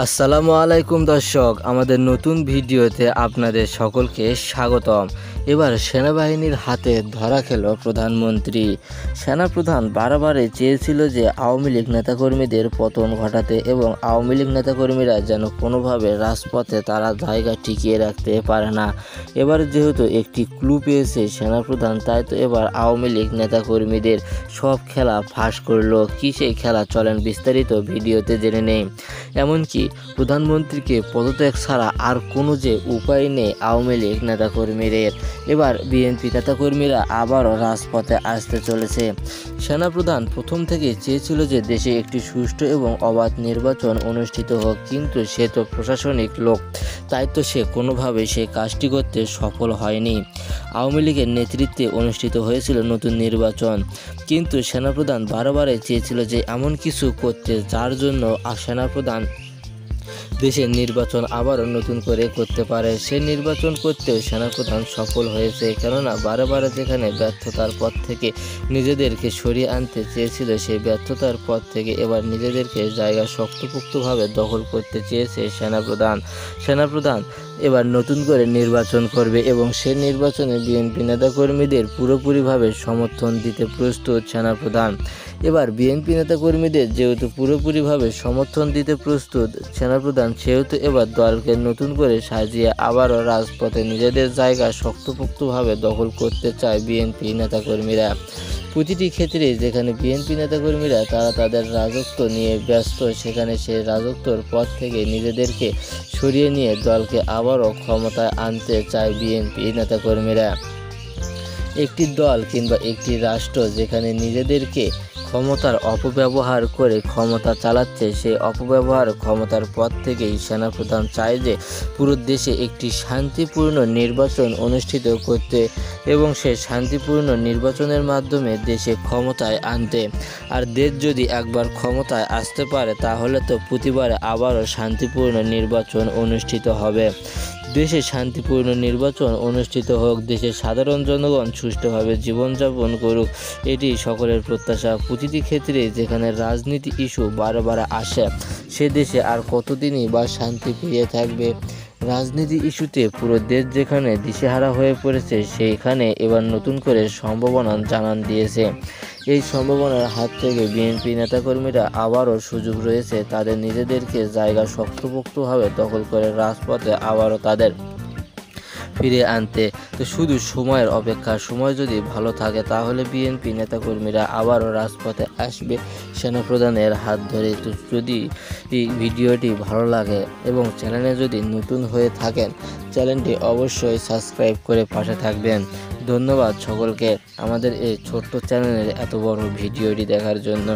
আসসালামু আলাইকুম দর্শক, আমাদের নতুন ভিডিওতে আপনাদের সকলকে স্বাগতম। এবার সেনাবাহিনীর হাতে ধরা খেল প্রধানমন্ত্রী। সেনাপ্রধান বারবারই চেয়েছিল যে আওয়ামী লীগ নেতাকর্মীদের পতন ঘটাতে এবং আওয়ামী লীগ নেতাকর্মীরা যেন কোনোভাবে রাজপথে তারা জায়গা টিকিয়ে রাখতে পারে না। এবার যেহেতু একটি ক্লু পেয়েছে সেনাপ্রধান, তাই তো এবার আওয়ামী লীগ নেতাকর্মীদের সব খেলা ফাঁস করলো। কী সেই খেলা, চলেন বিস্তারিত ভিডিওতে জেনে নেই। এমনকি প্রধানমন্ত্রীকে পদত্যাগ ছাড়া আর কোনো যে উপায় নেই আওয়ামী লীগ নেতাকর্মীদের। এবার বিএনপি নেতাকর্মীরা আবারও রাজপথে আসতে চলেছে। সেনাপ্রধান প্রথম থেকে চেয়েছিল যে দেশে একটি সুষ্ঠু এবং অবাধ নির্বাচন অনুষ্ঠিত হোক, কিন্তু সে তো প্রশাসনিক লোক, তাই তো সে কোনোভাবে সে কাজটি করতে সফল হয়নি। আওয়ামী লীগের নেতৃত্বে অনুষ্ঠিত হয়েছিল নতুন নির্বাচন, কিন্তু সেনাপ্রধান বারবারই চেয়েছিল যে এমন কিছু করতে যার জন্য সেনাপ্রধান দেশের নির্বাচন আবারও নতুন করে করতে পারে। সে নির্বাচন করতেও সেনাপ্রধান সফল হয়েছে, কেননা বারে বারে যেখানে ব্যর্থতার পথ থেকে নিজেদেরকে সরিয়ে আনতে চেয়েছিল, সেই ব্যর্থতার পথ থেকে এবার নিজেদেরকে জায়গা শক্তপোক্তভাবে দখল করতে চেয়েছে সেনাপ্রধান এবার নতুন করে নির্বাচন করবে এবং সে নির্বাচনে বিএনপি নেতাকর্মীদের পুরোপুরিভাবে সমর্থন দিতে প্রস্তুত সেনাপ্রধান। এবার বিএনপি নেতাকর্মীদের যেহেতু পুরোপুরিভাবে সমর্থন দিতে প্রস্তুত সেনাপ্রধান, সেহেতু এবার দলকে নতুন করে সাজিয়ে আবারও রাজপথে নিজেদের জায়গা শক্তপোক্তভাবে দখল করতে চায় বিএনপি নেতাকর্মীরা। প্রতিটি ক্ষেত্রে যেখানে বিএনপি নেতাকর্মীরা তারা তাদের রাজত্ব নিয়ে ব্যস্ত, সেখানে সে রাজত্বর পথ থেকে নিজেদেরকে সরিয়ে নিয়ে দলকে আবারও ক্ষমতায় আনতে চায় বিএনপি নেতাকর্মীরা। একটি দল কিংবা একটি রাষ্ট্র যেখানে নিজেদেরকে ক্ষমতার অপব্যবহার করে ক্ষমতা চালাচ্ছে, সেই অপব্যবহার ক্ষমতার পথ থেকেই সেনাপ্রধান চায় যে পুরো দেশে একটি শান্তিপূর্ণ নির্বাচন অনুষ্ঠিত করতে এবং সেই শান্তিপূর্ণ নির্বাচনের মাধ্যমে দেশে ক্ষমতায় আনতে। আর দেশ যদি একবার ক্ষমতায় আসতে পারে তাহলে তো প্রতিবারে আবারও শান্তিপূর্ণ নির্বাচন অনুষ্ঠিত হবে। দেশে শান্তিপূর্ণ নির্বাচন অনুষ্ঠিত হোক, দেশের সাধারণ জনগণ সুষ্ঠুভাবে জীবনযাপন করুক, এটি সকলের প্রত্যাশা। প্রতিটি ক্ষেত্রে যেখানে রাজনীতি ইস্যু বারবার আসে, সে দেশে আর কতদিনই বা শান্তি ফিরে থাকবে। রাজনীতি ইস্যুতে পুরো দেশ যেখানে দিশেহারা হয়ে পড়েছে, সেইখানে এবার নতুন করে সম্ভাবনা জানান দিয়েছে। এই সম্ভাবনার হাত থেকে বিএনপি নেতাকর্মীরা আবারও সুযোগ রয়েছে তাদের নিজেদেরকে জায়গা শক্তপোক্তভাবে দখল করে রাজপথে আবারও তাদের ফিরে আনতে। তো শুধু সময়ের অপেক্ষা, সময় যদি ভালো থাকে তাহলে বিএনপি নেতাকর্মীরা আবারও রাজপথে আসবে সেনাপ্রধানের হাত ধরে। তো যদি এই ভিডিওটি ভালো লাগে এবং চ্যানেলে যদি নতুন হয়ে থাকেন, চ্যানেলটি অবশ্যই সাবস্ক্রাইব করে পাশে থাকবেন। ধন্যবাদ সকলকে আমাদের এই ছোট্ট চ্যানেলের এত বড় ভিডিওটি দেখার জন্য।